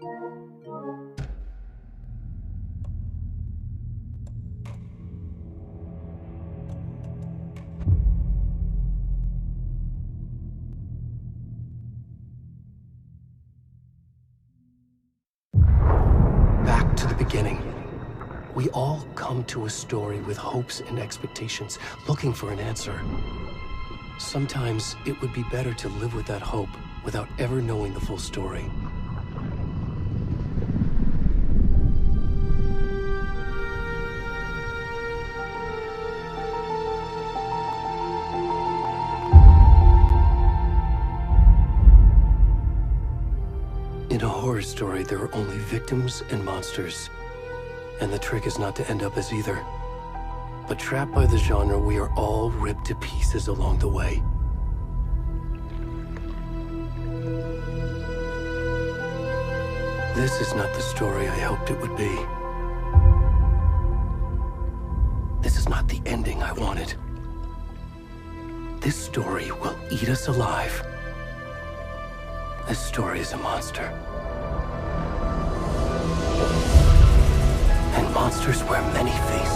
Back to the beginning. We all come to a story with hopes and expectations, looking for an answer. Sometimes it would be better to live with that hope without ever knowing the full story. In a horror story, there are only victims and monsters. And the trick is not to end up as either. But trapped by the genre, we are all ripped to pieces along the way. This is not the story I hoped it would be. This is not the ending I wanted. This story will eat us alive. This story is a monster. And monsters wear many faces.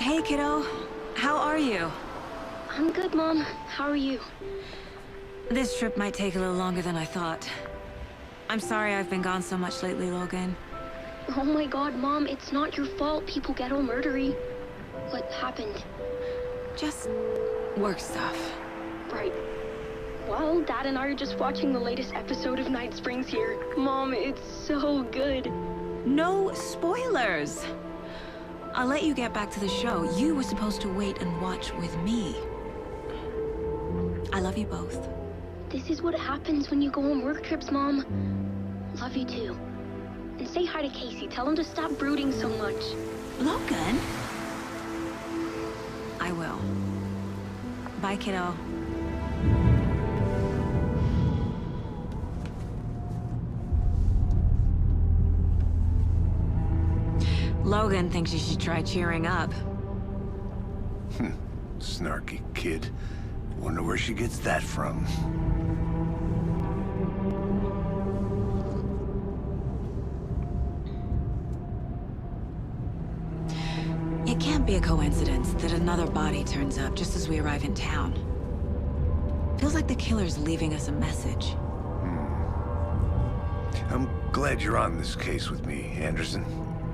Hey, kiddo. How are you? I'm good, Mom. How are you? This trip might take a little longer than I thought. I'm sorry I've been gone so much lately, Logan. Oh my god, Mom, it's not your fault people get all murdery. What happened? Just work stuff. Right. Well, Dad and I are just watching the latest episode of Night Springs here. Mom, it's so good. No spoilers! I'll let you get back to the show. You were supposed to wait and watch with me. I love you both. This is what happens when you go on work trips, Mom. Love you too. And say hi to Casey. Tell him to stop brooding so much. Logan? I will. Bye, kiddo. Logan thinks you should try cheering up. Snarky kid. Wonder where she gets that from. It can't be a coincidence that another body turns up just as we arrive in town. Feels like the killer's leaving us a message. I'm glad you're on this case with me, Anderson.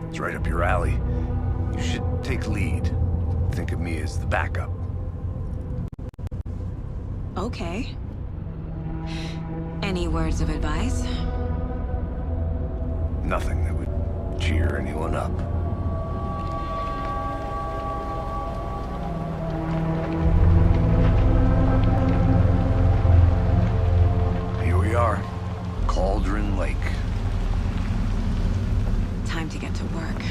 It's right up your alley. You should take lead. Think of me as the backup. Okay. Any words of advice? Nothing that would cheer anyone up. Here we are. Cauldron Lake. Time to get to work.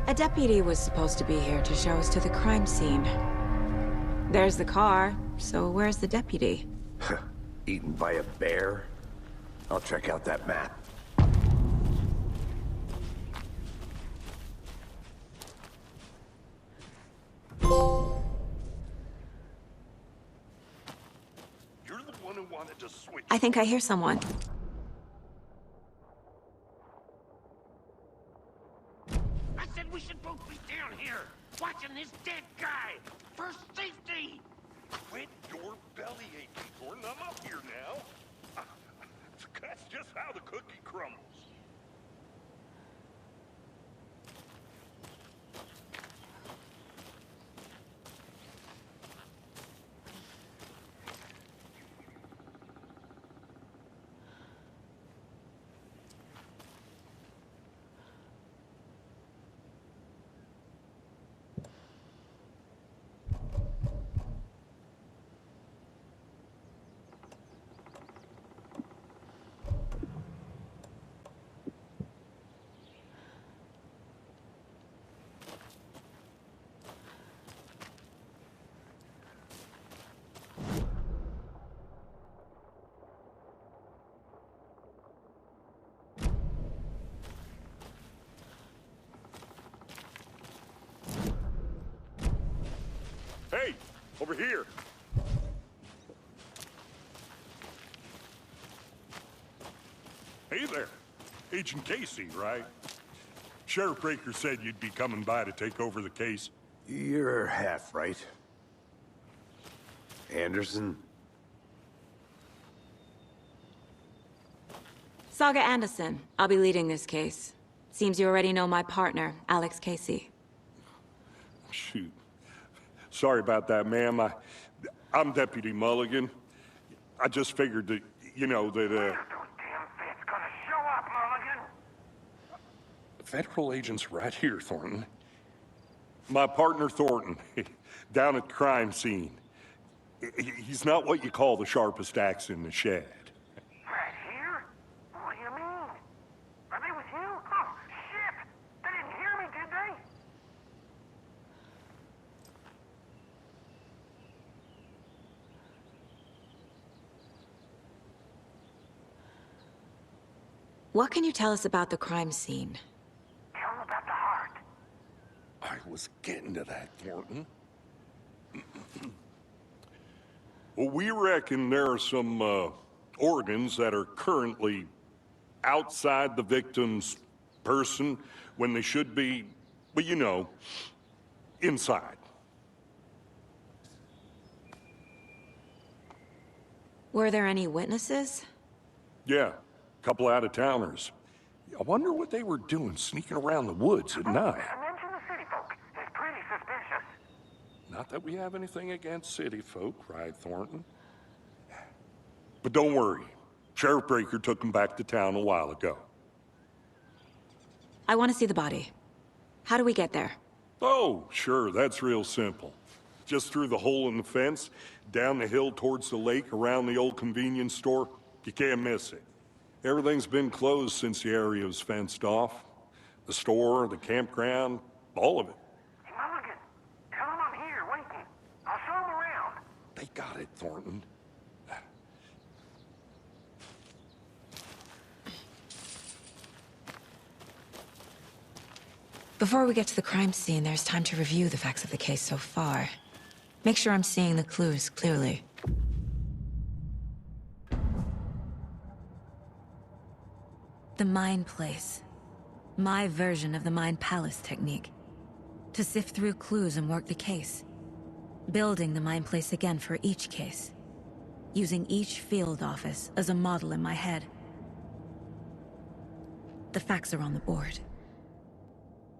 A deputy was supposed to be here to show us to the crime scene. There's the car, so where's the deputy? Eaten by a bear? I'll check out that map. You're the one who wanted to switch. I think I hear someone. I said we should both be down here, watching this dead guy. For safety. Quit your belly aching, Gordon. I'm up here now. That's just how the cookie crumbles. Hey, over here. Hey there. Agent Casey, right? Sheriff Breaker said you'd be coming by to take over the case. You're half right. Anderson? Saga Anderson. I'll be leading this case. Seems you already know my partner, Alex Casey. Shoot. Sorry about that, ma'am. I'm Deputy Mulligan. I just figured that, you know, that, Damn fit's gonna show up, Mulligan. Federal agent's right here, Thornton. My partner, Thornton, down at the crime scene. He's not what you call the sharpest axe in the shed. Right here? What do you mean? Are they with you? Oh, shit! They didn't hear me, did they? What can you tell us about the crime scene? Tell them about the heart. I was getting to that, Thornton. Well, we reckon there are some, organs that are currently outside the victim's person when they should be, well, you know, inside. Were there any witnesses? Yeah, a couple out-of-towners. I wonder what they were doing sneaking around the woods at night. Mention the city folk. It's pretty suspicious. Not that we have anything against city folk, right, Thornton? But don't worry. Sheriff Breaker took them back to town a while ago. I want to see the body. How do we get there? Oh, sure, that's real simple. Just through the hole in the fence, down the hill towards the lake, around the old convenience store. You can't miss it. Everything's been closed since the area was fenced off. The store, the campground, all of it. Mulligan, tell him I'm here waiting. I'll show him around. They got it, Thornton. Before we get to the crime scene, there's time to review the facts of the case so far. Make sure I'm seeing the clues clearly. The Mind Place. My version of the Mind Palace technique. To sift through clues and work the case. Building the Mind Place again for each case. Using each field office as a model in my head. The facts are on the board.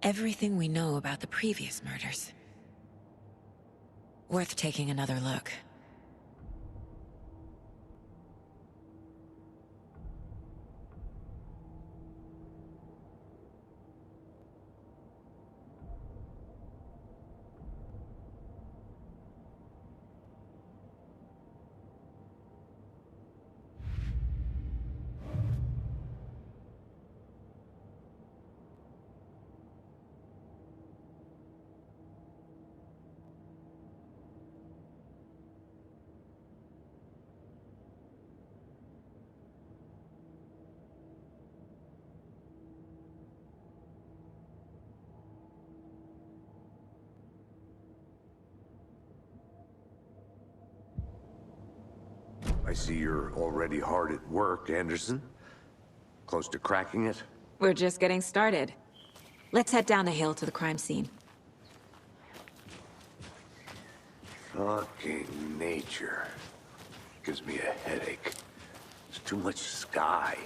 Everything we know about the previous murders. Worth taking another look. I see you're already hard at work, Anderson. Close to cracking it? We're just getting started. Let's head down the hill to the crime scene. Fucking nature. Gives me a headache. There's too much sky.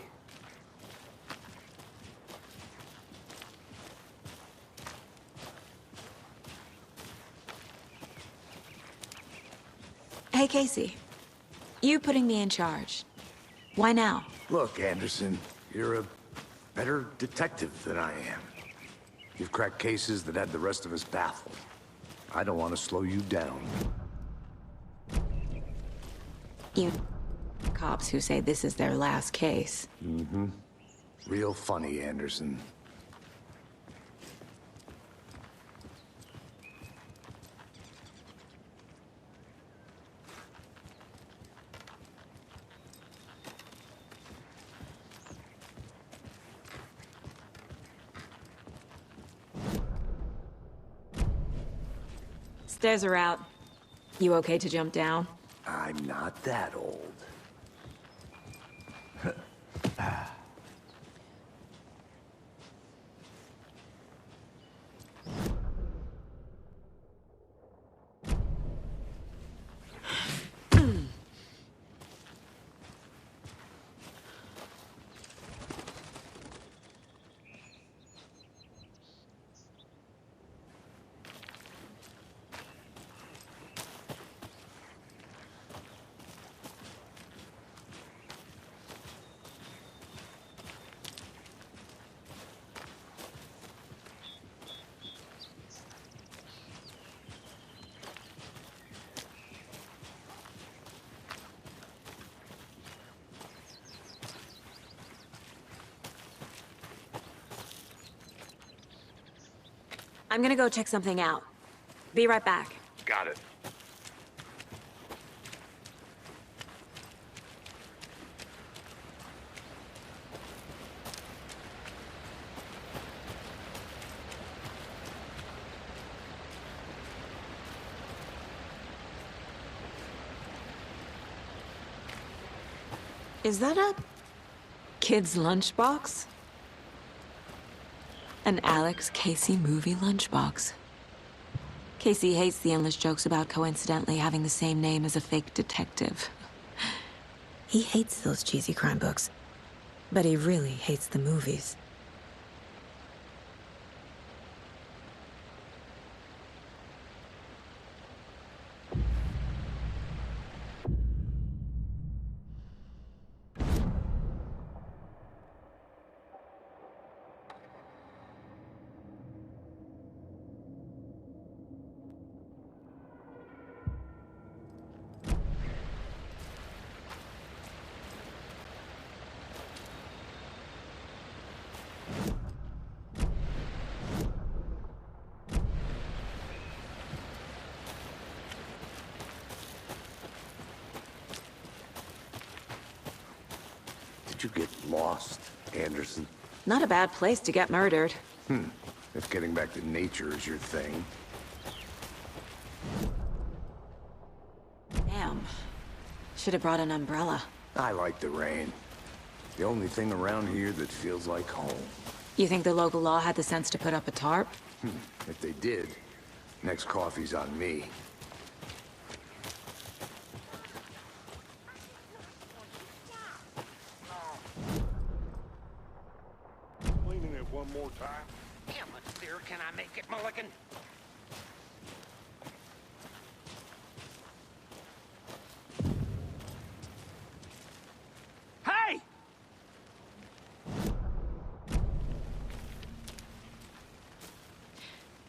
Hey, Casey. You putting me in charge. Why now? Look, Anderson, you're a better detective than I am. You've cracked cases that had the rest of us baffled. I don't want to slow you down. You cops who say this is their last case. Mm-hmm. Real funny, Anderson. Stairs are out. You okay to jump down? I'm not that old. I'm gonna go check something out. Be right back. Got it. Is that a kid's lunchbox? An Alex Casey movie lunchbox. Casey hates the endless jokes about coincidentally having the same name as a fake detective. He hates those cheesy crime books, but he really hates the movies. Did you get lost, Anderson? Not a bad place to get murdered. If getting back to nature is your thing. Damn. Should have brought an umbrella. I like the rain. The only thing around here that feels like home. You think the local law had the sense to put up a tarp? If they did, next coffee's on me. Cleaning it one more time. How much clearer can I make it, Mulligan? Hey!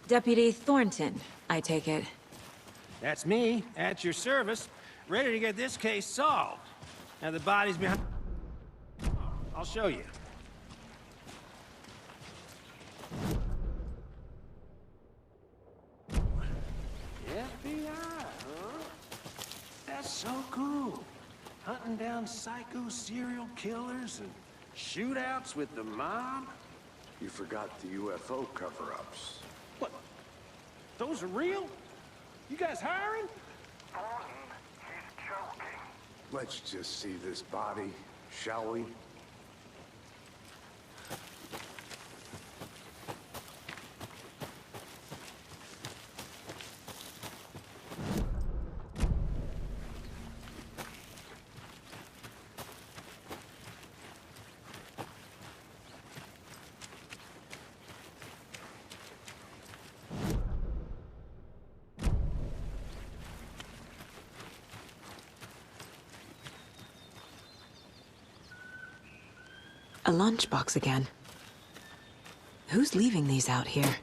Deputy Thornton, I take it. That's me, at your service, ready to get this case solved. Now the body's behind... I'll show you. FBI, huh? That's so cool. Hunting down psycho serial killers and shootouts with the mob. You forgot the UFO cover-ups. What? Those are real? You guys hiring? He's joking. Let's just see this body, shall we? A lunchbox again. Who's leaving these out here?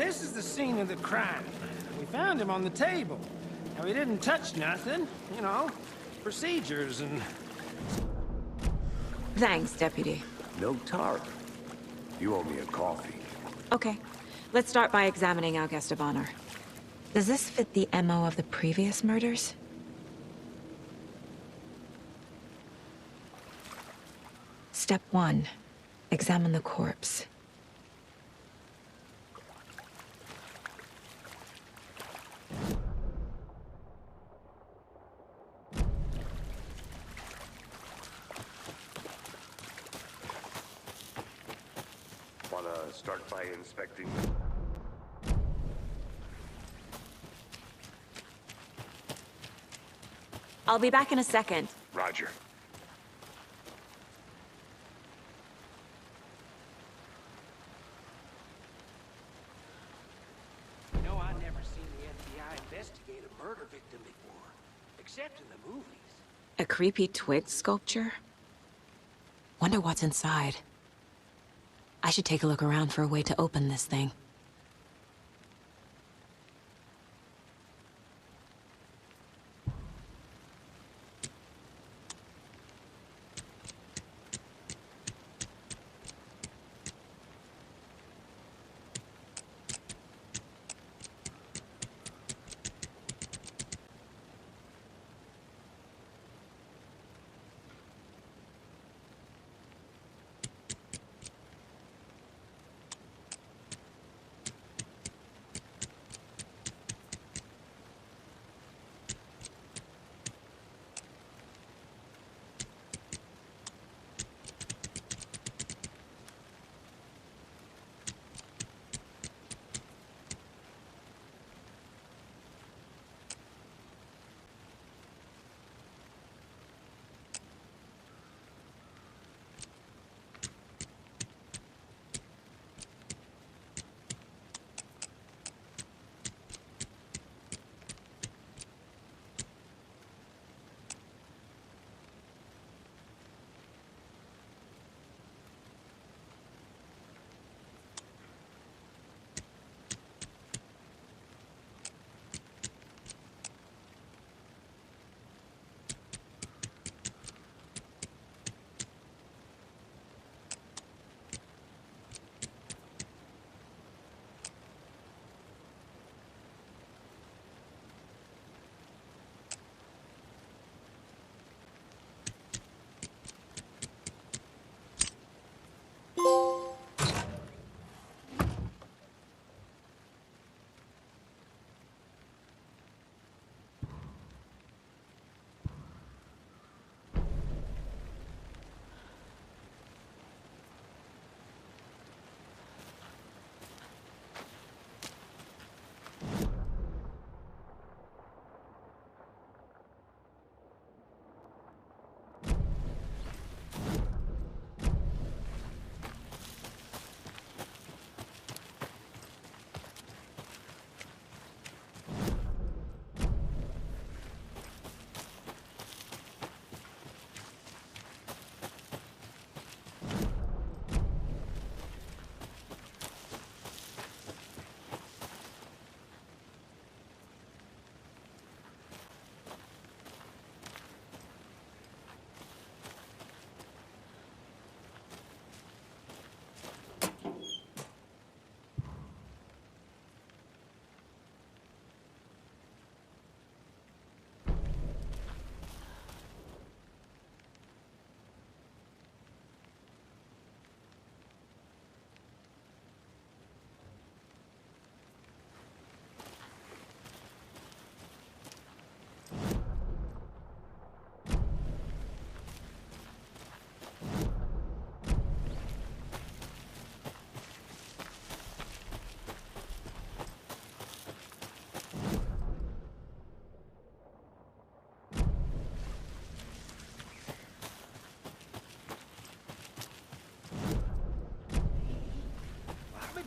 this is the scene of the crime. We found him on the table. Now, he didn't touch nothing, you know, procedures and... Thanks, Deputy. No tar. You owe me a coffee. Okay, let's start by examining our guest of honor. Does this fit the MO of the previous murders? Step 1. Examine the corpse. Wanna start by inspecting? I'll be back in a second. Roger. You know, I've never seen the FBI investigate a murder victim before, except in the movies. A creepy twig sculpture? Wonder what's inside. I should take a look around for a way to open this thing.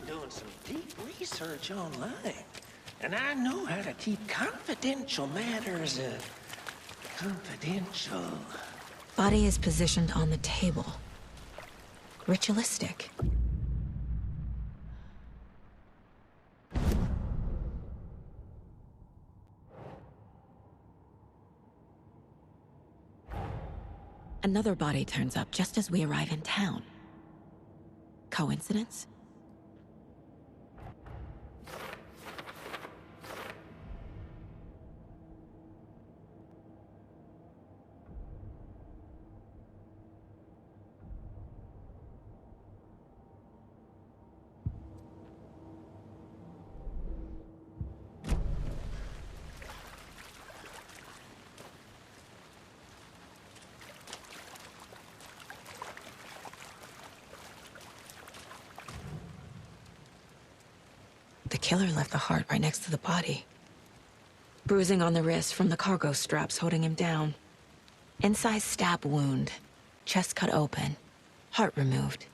Doing some deep research online, and I know how to keep confidential matters confidential. Body is positioned on the table. Ritualistic. Another body turns up just as we arrive in town. Coincidence? The killer left the heart right next to the body. Bruising on the wrist from the cargo straps holding him down. Inside stab wound. Chest cut open. Heart removed.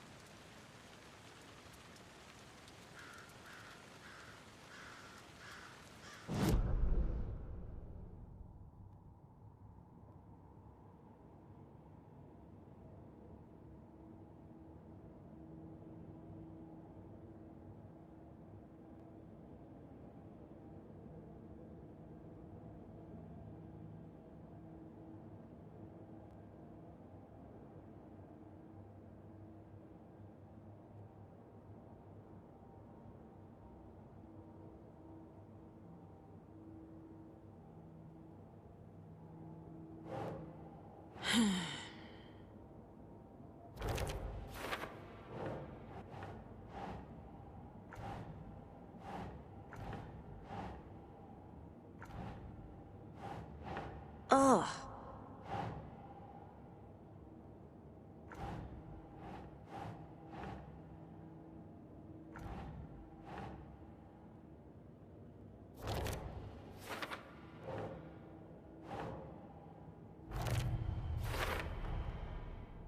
Ugh.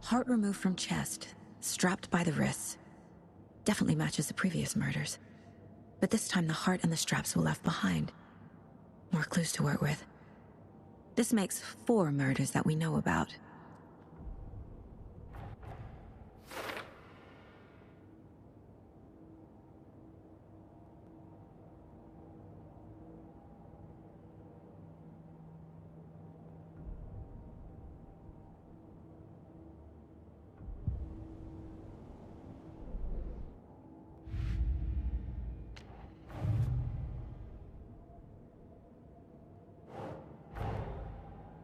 Heart removed from chest, strapped by the wrists. Definitely matches the previous murders. But this time the heart and the straps were left behind. More clues to work with. This makes 4 murders that we know about.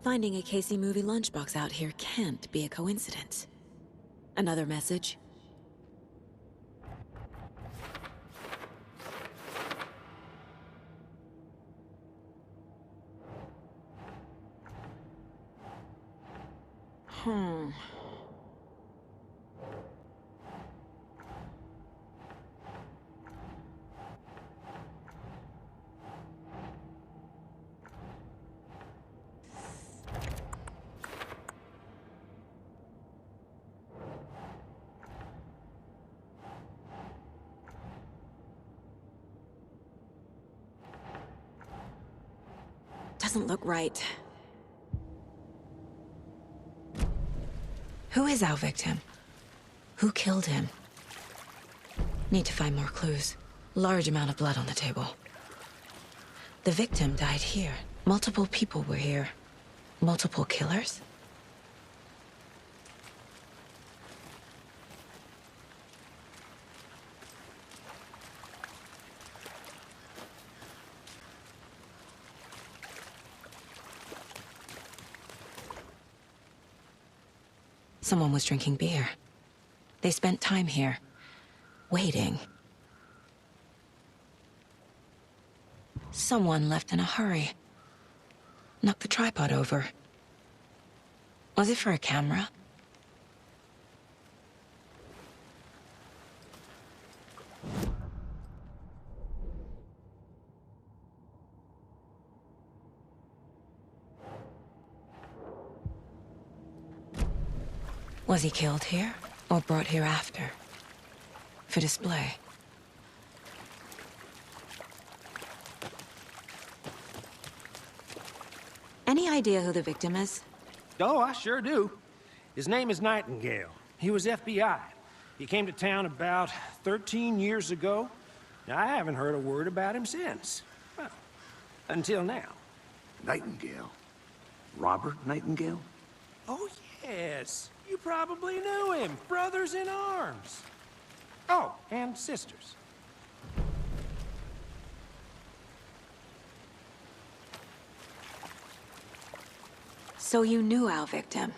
Finding a Casey movie lunchbox out here can't be a coincidence. Another message? Doesn't look right. Who is our victim? Who killed him? Need to find more clues. Large amount of blood on the table. The victim died here. Multiple people were here. Multiple killers? Someone was drinking beer. They spent time here, waiting. Someone left in a hurry. Knocked the tripod over. Was it for a camera? Was he killed here, or brought here after? For display? Any idea who the victim is? Oh, I sure do. His name is Nightingale. He was FBI. He came to town about 13 years ago. Now, I haven't heard a word about him since. Well, until now. Nightingale? Robert Nightingale? Oh, Yes, you probably knew him. Brothers in arms. Oh, and sisters. So you knew our victim?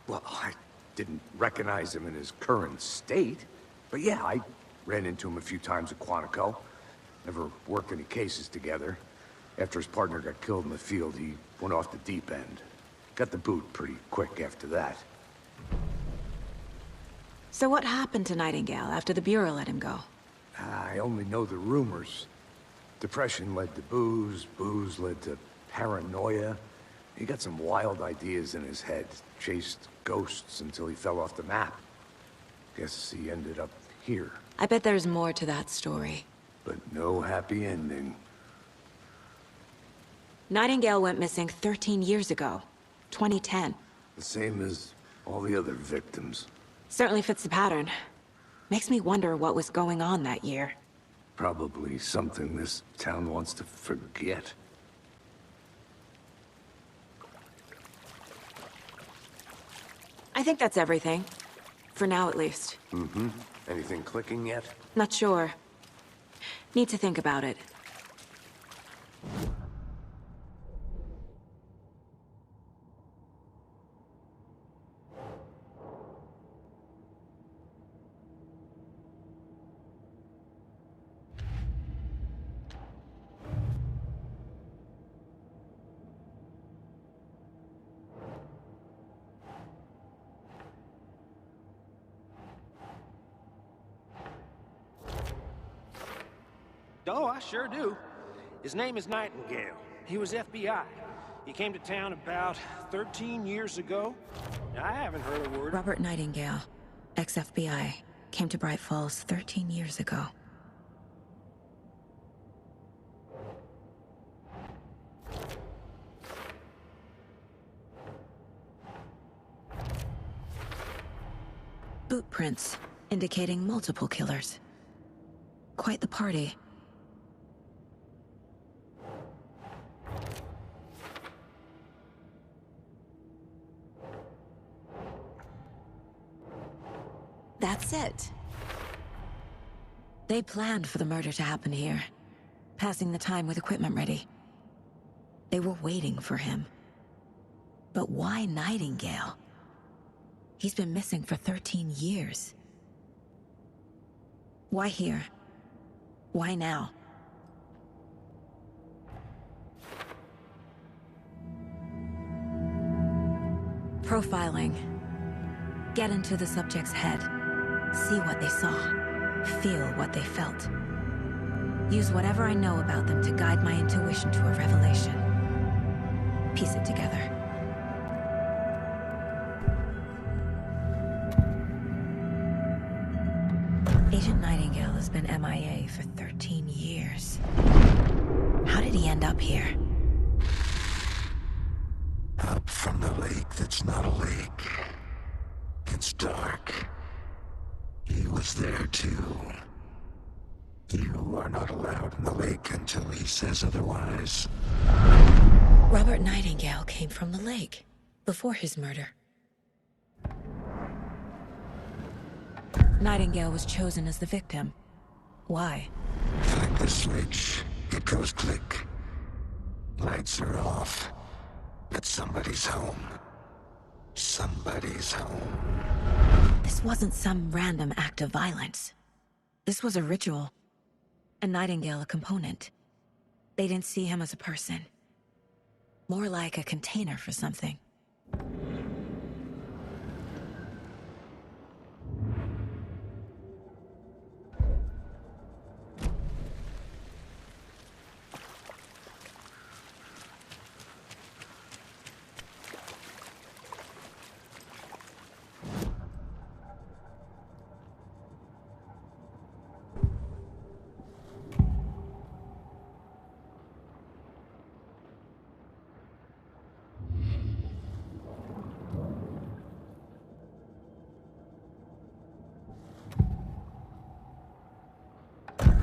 Well, I didn't recognize him in his current state. But yeah, I ran into him a few times at Quantico. Never worked any cases together. After his partner got killed in the field, he went off the deep end. Got the boot pretty quick after that. So what happened to Nightingale after the Bureau let him go? I only know the rumors. Depression led to booze, booze led to paranoia. He got some wild ideas in his head, chased ghosts until he fell off the map. Guess he ended up here. I bet there's more to that story. But no happy ending. Nightingale went missing 13 years ago, 2010. The same as all the other victims. Certainly fits the pattern. Makes me wonder what was going on that year. Probably something this town wants to forget. I think that's everything. For now, at least. Mm-hmm. Anything clicking yet? Not sure. Need to think about it. Oh, I sure do. His name is Nightingale. He was FBI. He came to town about 13 years ago. I haven't heard a word. Robert Nightingale, ex-FBI, came to Bright Falls 13 years ago. Boot prints, indicating multiple killers. Quite the party. That's it. They planned for the murder to happen here, passing the time with equipment ready. They were waiting for him. But why Nightingale? He's been missing for 13 years. Why here? Why now? Profiling. Get into the subject's head. See what they saw. Feel what they felt. Use whatever I know about them to guide my intuition to a revelation. Piece it together. Agent Nightingale has been MIA for 13 years. How did he end up here? Up from the lake that's not a lake. It's dark. He was there too. You are not allowed in the lake until he says otherwise. Robert Nightingale came from the lake, before his murder. Nightingale was chosen as the victim. Why? Flick the switch, it goes click. Lights are off, but somebody's home. Somebody's home. This wasn't some random act of violence. This was a ritual. And Nightingale a component. They didn't see him as a person. More like a container for something.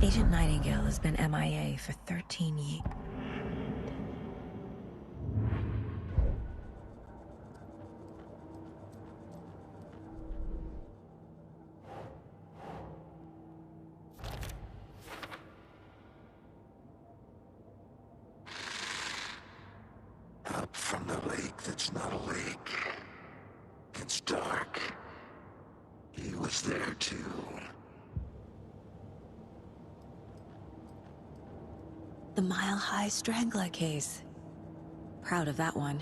Agent Nightingale has been MIA for 13 years. that's not a lake. It's dark. He was there too. The mile-high strangler case. Proud of that one.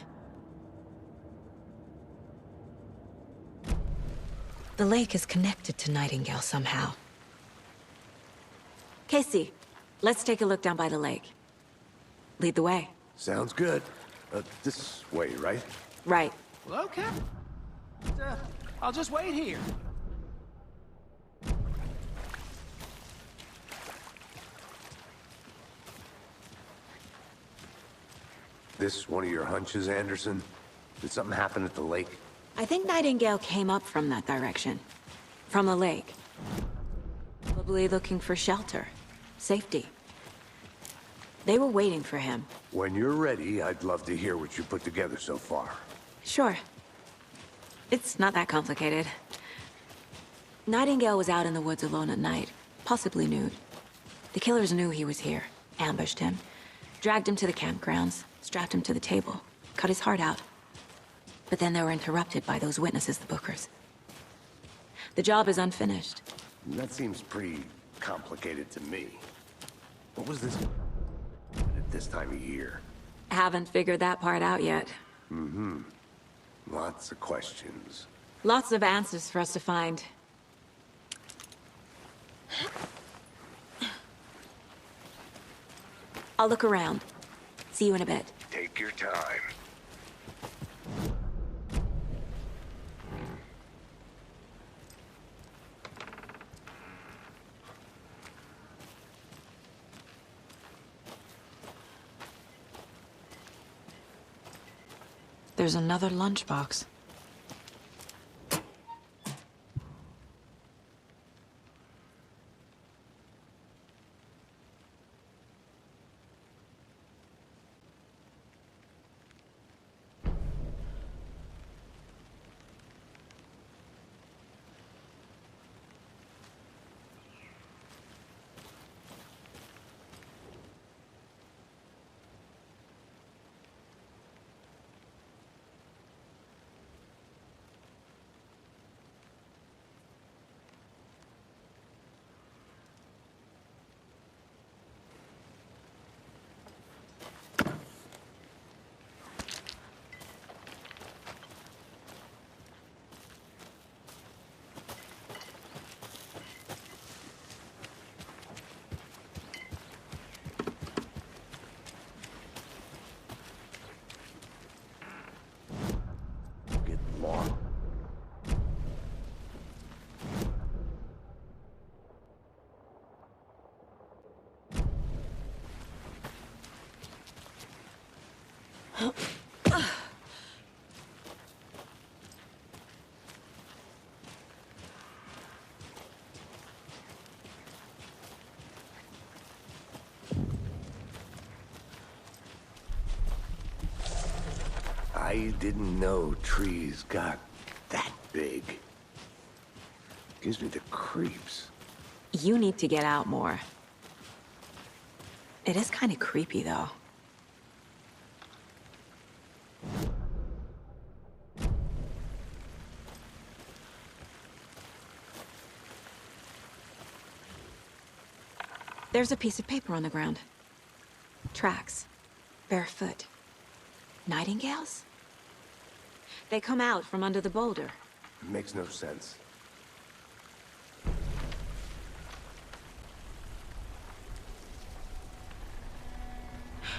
The lake is connected to Nightingale somehow. Casey, let's take a look down by the lake. Lead the way. Sounds good. This way, right? Right. Well, okay. I'll just wait here. This one of your hunches, Anderson? Did something happen at the lake? I think Nightingale came up from that direction. From the lake. Probably looking for shelter. Safety. They were waiting for him. When you're ready, I'd love to hear what you put together so far. Sure. It's not that complicated. Nightingale was out in the woods alone at night, possibly nude. The killers knew he was here, ambushed him, dragged him to the campgrounds, strapped him to the table, cut his heart out. But then they were interrupted by those witnesses, the Bookers. The job is unfinished. That seems pretty complicated to me. What was this at this time of year? Haven't figured that part out yet. Mm-hmm. Lots of questions. Lots of answers for us to find. I'll look around. See you in a bit. Take your time. There's another lunchbox. I didn't know trees got that big. Gives me the creeps. You need to get out more. It is kind of creepy, though. There's a piece of paper on the ground. Tracks. Barefoot. Nightingales? They come out from under the boulder. Makes no sense.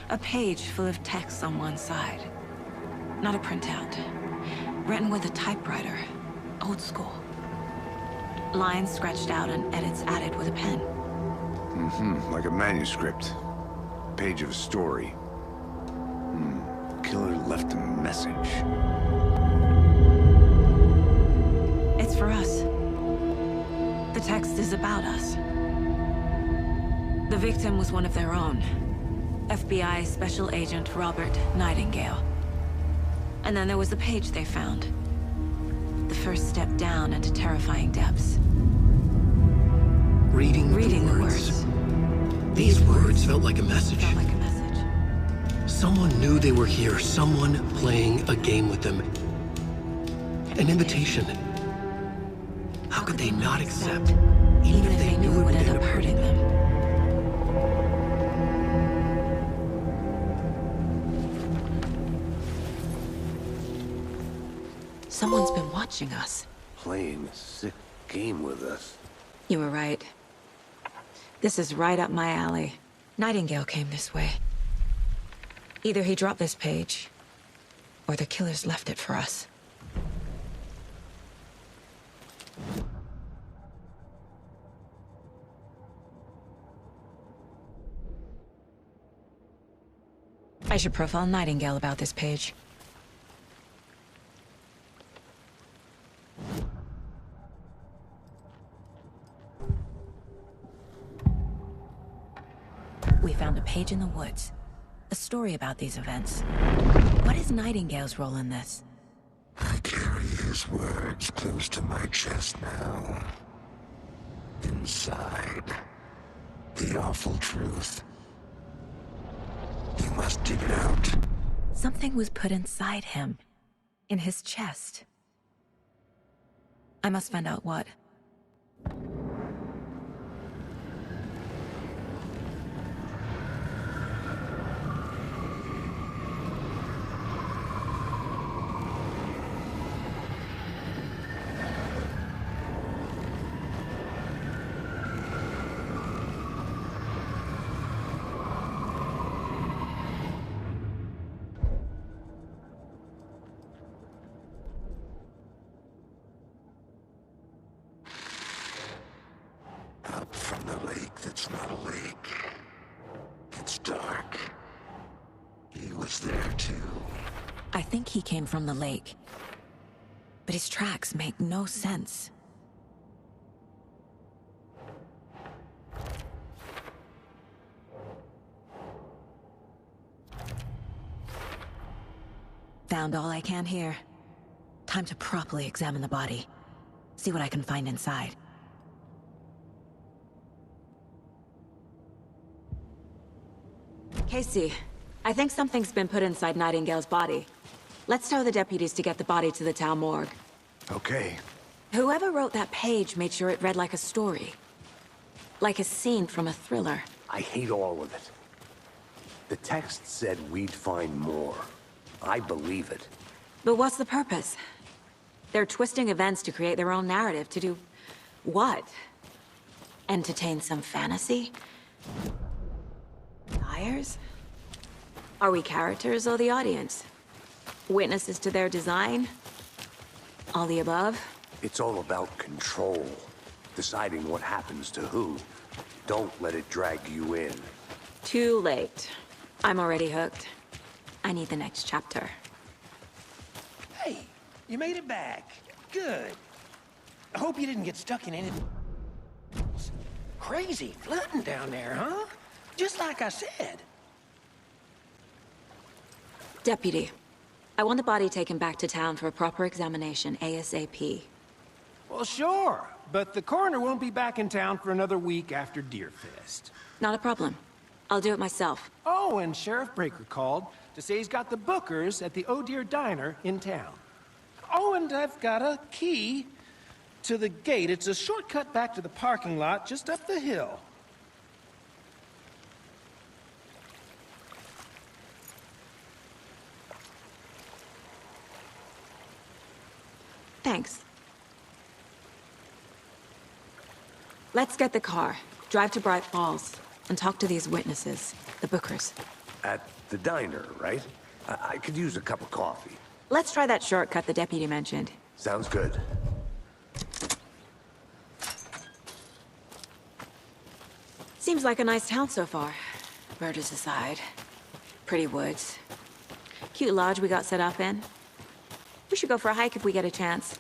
A page full of text on one side. Not a printout. Written with a typewriter. Old school. Lines scratched out and edits added with a pen. Mm-hmm, like a manuscript. Page of a story. Killer left a message. It's for us. The text is about us. The victim was one of their own. FBI Special Agent Robert Nightingale. And then there was the page they found. The first step down into terrifying depths. Reading the words. These words felt like a message. Someone knew they were here, someone playing a game with them. An invitation. How could they not accept, even if they knew it would end up hurting them? Someone's been watching us. Playing a sick game with us. You were right. This is right up my alley. Nightingale came this way. Either he dropped this page, or the killers left it for us. I should profile Nightingale about this page. We found a page in the woods. A story about these events. What is Nightingale's role in this? I carry his words close to my chest now. Inside, the awful truth. You must dig it out. Something was put inside him. In his chest. I must find out what. Up from the lake that's not a lake. It's dark. He was there too. I think he came from the lake. But his tracks make no sense. Found all I can here. Time to properly examine the body. See what I can find inside. Casey, I think something's been put inside Nightingale's body. Let's tell the deputies to get the body to the town morgue. Okay. Whoever wrote that page made sure it read like a story. Like a scene from a thriller. I hate all of it. The text said we'd find more. I believe it. But what's the purpose? They're twisting events to create their own narrative. To do what? Entertain some fantasy? Liars? Are we characters or the audience? Witnesses to their design? All the above? It's all about control. Deciding what happens to who. Don't let it drag you in. Too late. I'm already hooked. I need the next chapter. Hey, you made it back. Good. I hope you didn't get stuck in any... Crazy flooding down there, huh? Just like I said. Deputy, I want the body taken back to town for a proper examination, ASAP. Well, sure. But the coroner won't be back in town for another week after Deerfest. Not a problem. I'll do it myself. Oh, and Sheriff Breaker called to say he's got the bookers at the Oh Dear Diner in town. Oh, and I've got a key to the gate. It's a shortcut back to the parking lot just up the hill. Thanks. Let's get the car, drive to Bright Falls, and talk to these witnesses, the bookers. At the diner, right? I could use a cup of coffee. Let's try that shortcut the deputy mentioned. Sounds good. Seems like a nice town so far. Murders aside. Pretty woods. Cute lodge we got set up in. We should go for a hike if we get a chance.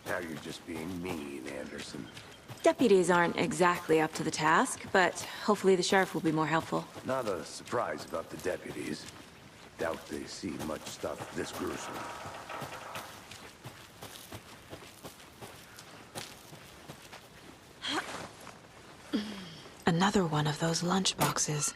Now you're just being mean, Anderson. Deputies aren't exactly up to the task, but hopefully the sheriff will be more helpful. Not a surprise about the deputies. Doubt they see much stuff this gruesome. Another one of those lunch boxes.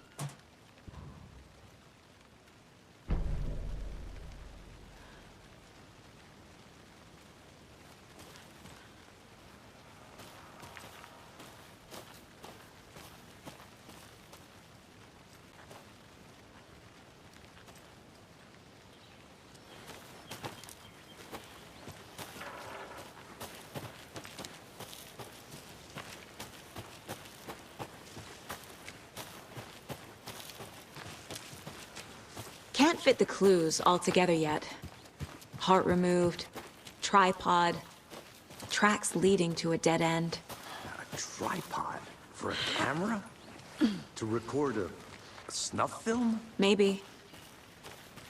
can't fit the clues all together yet. Heart removed, tripod, tracks leading to a dead end. A tripod? For a camera? To record a snuff film? Maybe.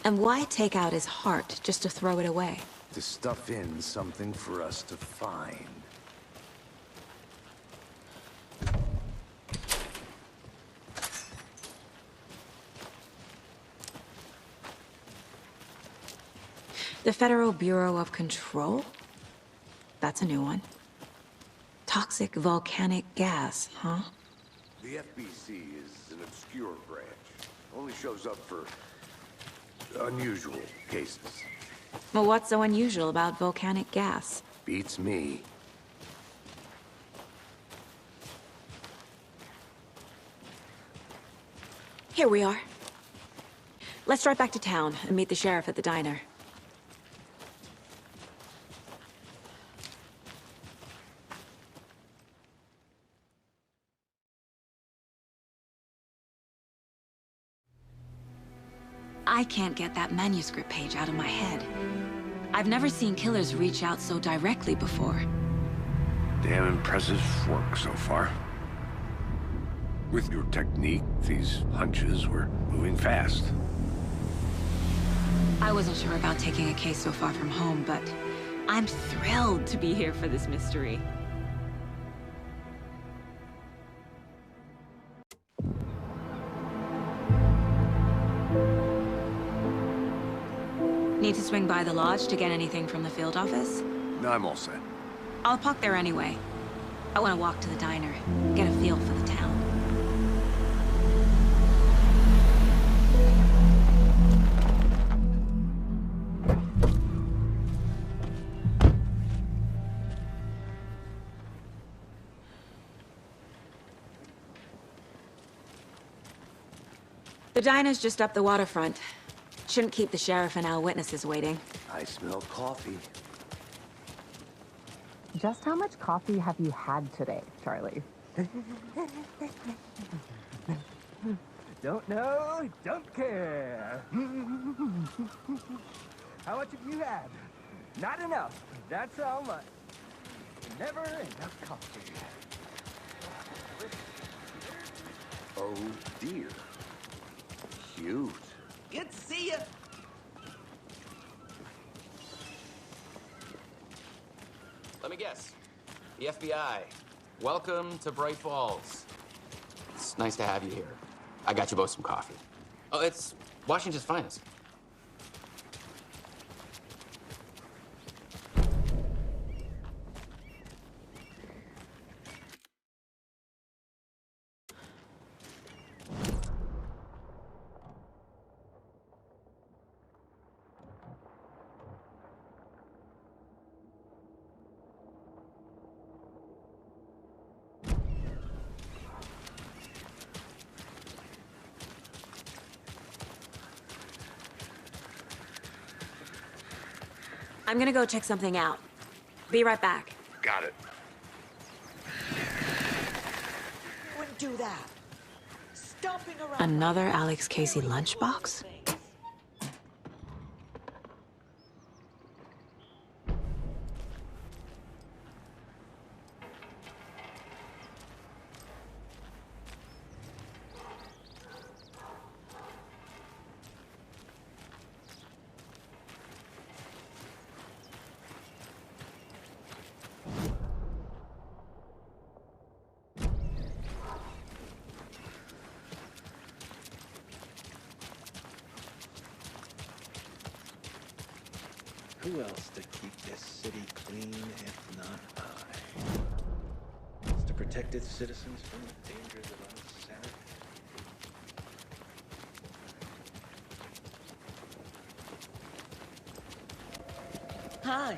And why take out his heart just to throw it away? To stuff in something for us to find. The Federal Bureau of Control? That's a new one. Toxic volcanic gas, huh? The FBC is an obscure branch. Only shows up for unusual cases. Well, what's so unusual about volcanic gas? Beats me. Here we are. Let's drive back to town and meet the sheriff at the diner. I can't get that manuscript page out of my head. I've never seen killers reach out so directly before. Damn impressive work so far. With your technique, these hunches were moving fast. I wasn't sure about taking a case so far from home, but I'm thrilled to be here for this mystery. Need to swing by the lodge to get anything from the field office? No, I'm all set. I'll park there anyway. I want to walk to the diner, get a feel for the town. The diner's just up the waterfront. Shouldn't keep the sheriff and our witnesses waiting. I smell coffee. Just how much coffee have you had today, Charlie? Don't know, don't care. How much have you had? Not enough. That's how much. Never enough coffee. Oh dear. Cute. Good to see you. Let me guess. The FBI. Welcome to Bright Falls. It's nice to have you here. I got you both some coffee. Oh, it's Washington's finest. I'm gonna go check something out. Be right back. Got it. Wouldn't do that. Stomping around. Another Alex Casey lunchbox? Who else to keep this city clean if not I? It's to protect its citizens from the dangers of insanity. Hi.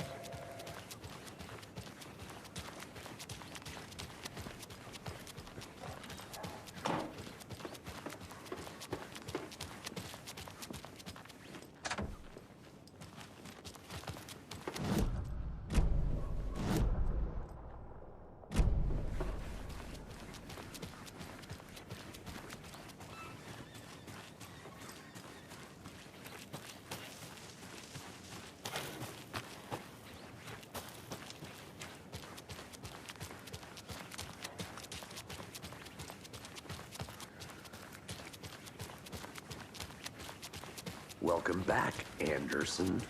Welcome back, Anderson.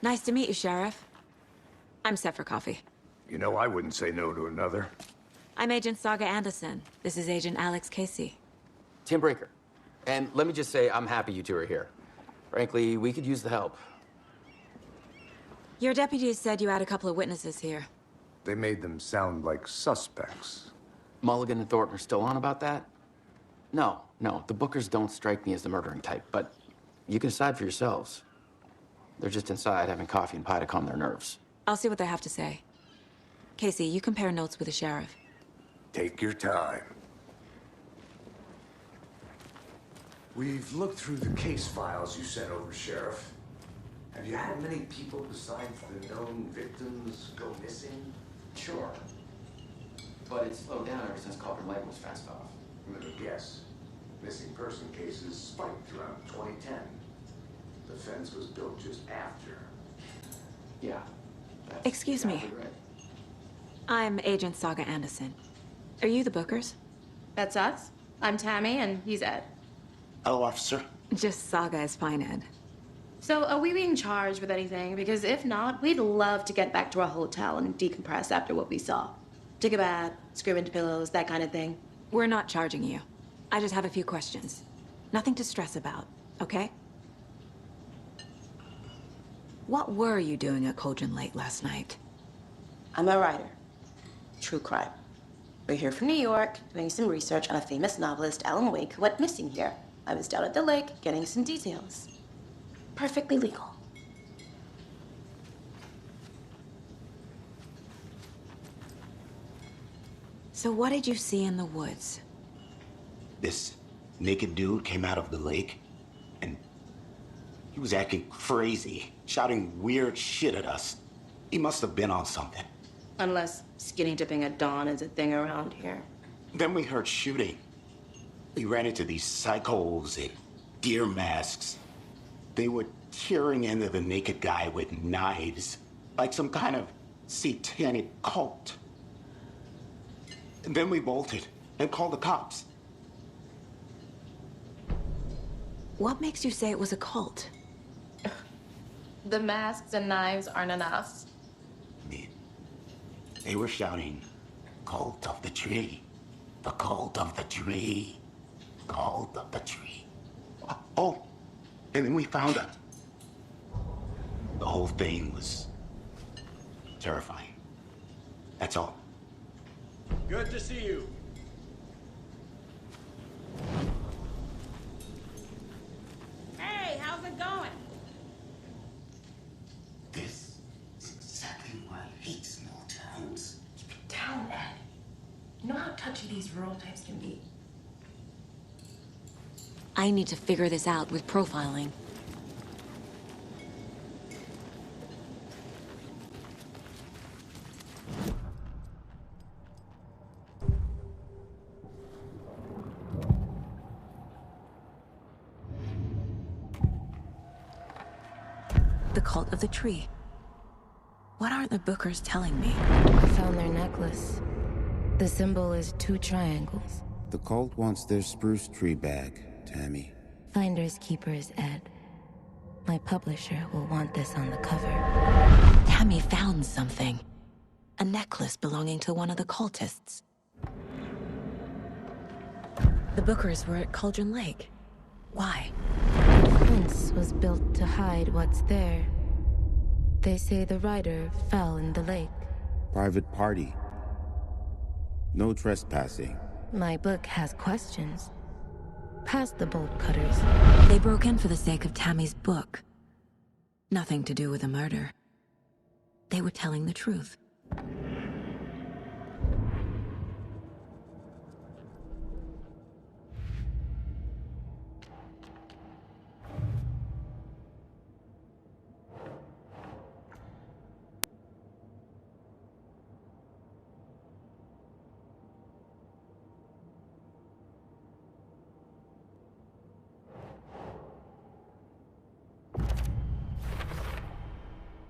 Nice to meet you, Sheriff. I'm set for coffee. You know, I wouldn't say no to another. I'm Agent Saga Anderson. This is Agent Alex Casey. Tim Breaker. And let me just say, I'm happy you two are here. Frankly, we could use the help. Your deputies said you had a couple of witnesses here. They made them sound like suspects. Mulligan and Thornton are still on about that? No, the Bookers don't strike me as the murdering type, but you can decide for yourselves. They're just inside having coffee and pie to calm their nerves. I'll see what they have to say. Casey, you compare notes with the sheriff. Take your time. We've looked through the case files you sent over, Sheriff. Have you had many people besides the known victims go missing? Sure. But it's slowed down ever since Cauldron Lake was fenced off. Let me guess. Missing person cases spiked around 2010. The fence was built just after. Yeah. That's Excuse me. exactly right. I'm Agent Saga Anderson. Are you the Bookers? That's us. I'm Tammy, and he's Ed. Hello, officer. Just Saga is fine, Ed. So, are we being charged with anything? Because if not, we'd love to get back to our hotel and decompress after what we saw. Take a bath, scream into pillows, that kind of thing. We're not charging you. I just have a few questions. Nothing to stress about, okay? What were you doing at Cauldron Lake last night? I'm a writer. True crime. We're here from New York, doing some research on a famous novelist, Alan Wake, who went missing here. I was down at the lake, getting some details. Perfectly legal. So what did you see in the woods? This naked dude came out of the lake, and he was acting crazy, shouting weird shit at us. He must have been on something. Unless skinny dipping at dawn is a thing around here. Then we heard shooting. We ran into these psychos in deer masks. They were tearing into the naked guy with knives, like some kind of satanic cult. And then we bolted and called the cops. What makes you say it was a cult? The masks and knives aren't enough. They were shouting, "Cult of the tree, the cult of the tree, cult of the tree." Oh, and then we found them. The whole thing was terrifying. That's all. Good to see you. Hey, how's it going? This is exactly why I hate small towns. Keep it down, Ed. You know how touchy these rural types can be. I need to figure this out with profiling. The cult of the tree. What aren't the Bookers telling me? I found their necklace. The symbol is 2 triangles. The cult wants their spruce tree back, Tammy. Finders keepers, Ed. My publisher will want this on the cover. Tammy found something. A necklace belonging to one of the cultists. The Bookers were at Cauldron Lake. Why? The fence was built to hide what's there. They say the rider fell in the lake. Private party. No trespassing. My book has questions. Past the bolt cutters. They broke in for the sake of Tammy's book. Nothing to do with a murder. They were telling the truth.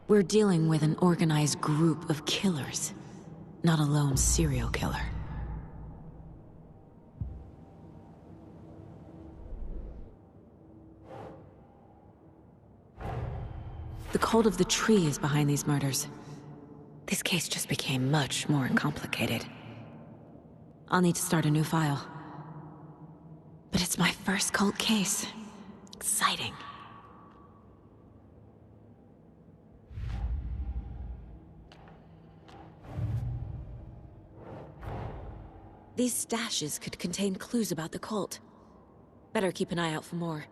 We're dealing with an organized group of killers, not a lone serial killer. cult of the tree is behind these murders. This case just became much more complicated. I'll need to start a new file. But it's my first cult case. Exciting. These stashes could contain clues about the cult. Better keep an eye out for more.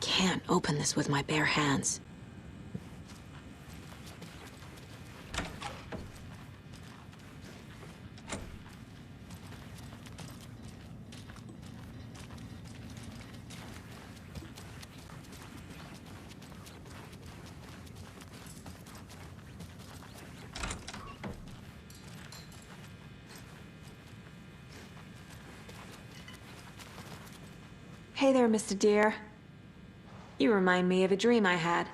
Can't open this with my bare hands. Hey there, Mr. Deer. You remind me of a dream I had.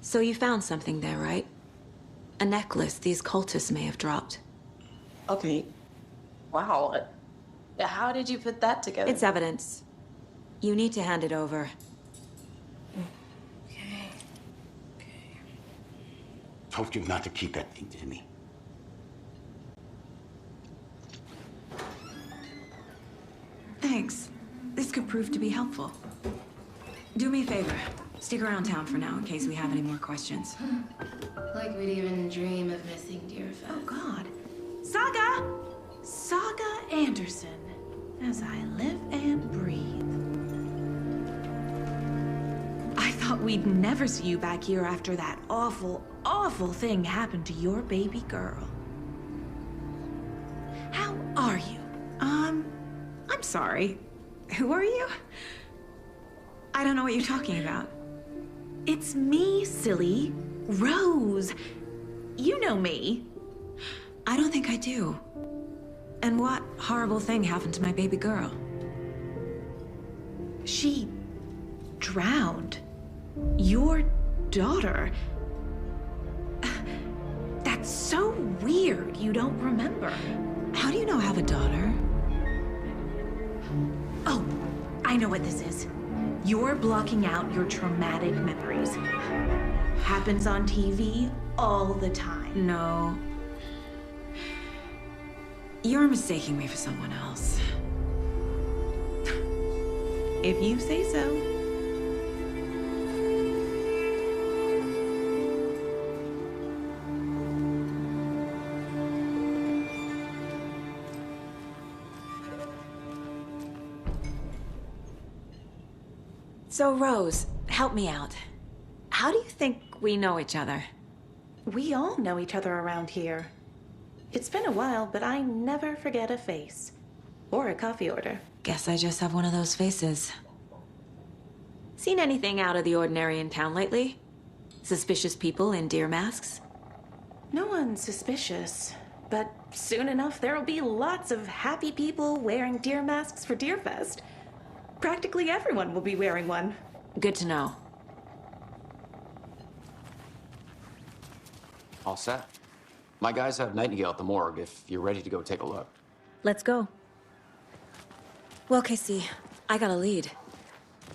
So you found something there, right? A necklace these cultists may have dropped. Okay. Wow. How did you put that together? It's evidence. You need to hand it over. Told you not to keep that thing to me. Thanks. This could prove to be helpful. Do me a favor. Stick around town for now in case we have any more questions. Like we'd even dream of missing Deerfest. Oh, God. Saga! Saga Anderson. As I live and breathe. I thought we'd never see you back here after that awful, awful thing happened to your baby girl. How are you? I'm sorry. Who are you? I don't know what you're talking about. It's me, silly. Rose. You know me. I don't think I do. And what horrible thing happened to my baby girl? She drowned. Your daughter. That's so weird you don't remember. How do you know I have a daughter? Oh, I know what this is. You're blocking out your traumatic memories. Happens on TV all the time. No. You're mistaking me for someone else. If you say so. So, Rose, help me out. How do you think we know each other? We all know each other around here. It's been a while, but I never forget a face. Or a coffee order. Guess I just have one of those faces. Seen anything out of the ordinary in town lately? Suspicious people in deer masks? No one's suspicious. But soon enough, there'll be lots of happy people wearing deer masks for Deerfest. Practically everyone will be wearing one. Good to know. All set. My guys have Nightingale at the morgue if you're ready to go take a look. Let's go. Well, Casey, I got a lead.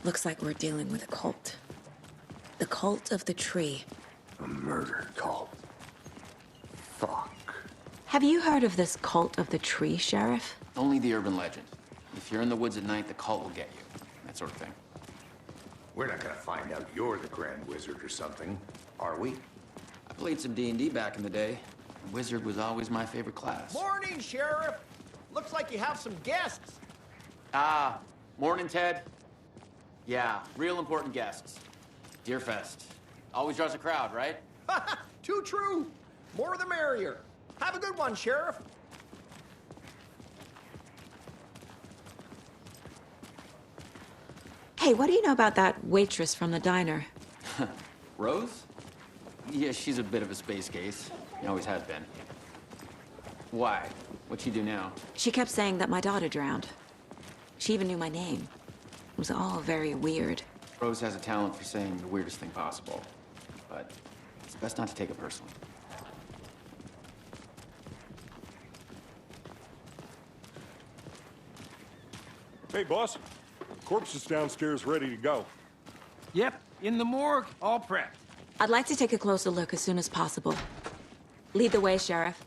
Looks like we're dealing with a cult. The cult of the tree. A murder cult. Fuck. Have you heard of this cult of the tree, Sheriff? Only the urban legend. If you're in the woods at night, the cult will get you. That sort of thing. We're not gonna find out you're the Grand Wizard or something, are we? I played some D&D back in the day. Wizard was always my favorite class. Morning, Sheriff. Looks like you have some guests. Ah, morning, Ted. Yeah, real important guests. Deerfest. Always draws a crowd, right? Too true. More the merrier. Have a good one, Sheriff. Hey, what do you know about that waitress from the diner? Rose? Yeah, she's a bit of a space case. Always has been. Why? What'd she do now? She kept saying that my daughter drowned. She even knew my name. It was all very weird. Rose has a talent for saying the weirdest thing possible. But it's best not to take it personally. Hey, boss. Corpse is downstairs ready to go. Yep, in the morgue, all prepped. I'd like to take a closer look as soon as possible. Lead the way, Sheriff.